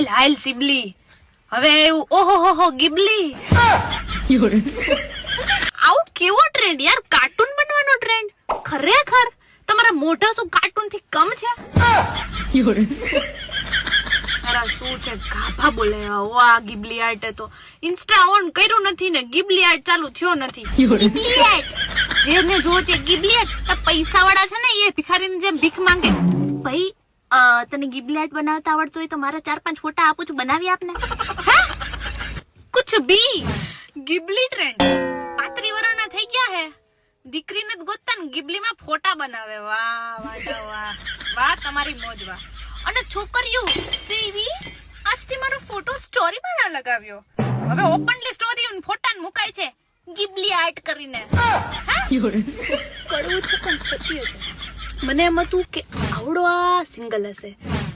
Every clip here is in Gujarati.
હાલ સિબલી હવે એવું ઓહો હો ગિબલી આવું કેવો ટ્રેન્ડ યાર કાર્ટૂન બનવાનો ટ્રેન્ડ ખરેખર તમારા મોઢા શું કાર્ટૂન થી કમ છે અરે શું છે ગાભા બોલે આ ગિબલી આર્ટ તો ઇન્સ્ટા ઓન કર્યું નથી ને ગિબલી આર્ટ ચાલુ થયો નથી ગિબલી આર્ટ જેને જો તે ગિબલી આર્ટ પૈસા વાળા છે ને એ ભિખારીની જેમ ભીખ માંગે ભાઈ તને ગિબલી આર્ટ બનાવતા આવડતું હોય તો મારા 4-5 ફોટા આપું છું બનાવી આપને કુછ ભી ગિબલી ટ્રેન્ડ 35 વર્ષના થઈ ગયા હે દીકરીને જ ગોતતા ને ગિબલીમાં ફોટા બનાવે વાહ વાહ વાહ વાહ તમારી મોજ વાહ અને છોકરીઓ દેવી આજથી મારો ફોટો સ્ટોરીમાં ના લગાવ્યો હવે ઓપનલી સ્ટોરી અને ફોટા મુકાય છે ગિબલી આર્ટ કરીને કડવું છે પણ સત્ય છે મને એમ હતું કે આવડો આ સિંગલ હશે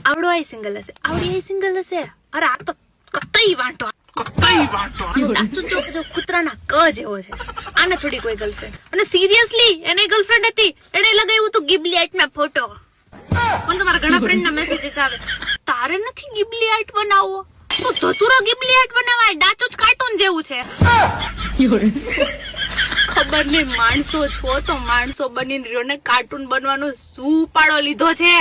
આવડો આ સિંગલ હશે આવડી આ સિંગલ હશે અરે આ તો કતઈ વાંટો જો કૂતરાના ક જેવો છે આને થોડી કોઈ ગર્લફ્રેન્ડ અને સિરિયસલી એને ગર્લફ્રેન્ડ હતી એને લગાવ્યું તું ગિબલી આર્ટ માં ફોટો પણ તમારા ઘણા ફ્રેન્ડ ના મેસેજીસ આવે તારે નથી ગિબલી આર્ટ બનાવવો તો ધતુરો ગિબલી આર્ટ બનાવાય ડાચો જ કાર્ટૂન જેવું છે ખબર નહીં માણસો છો તો માણસો બનીને રહ્યો ને કાર્ટૂન બનવાનો શું પાડો લીધો છે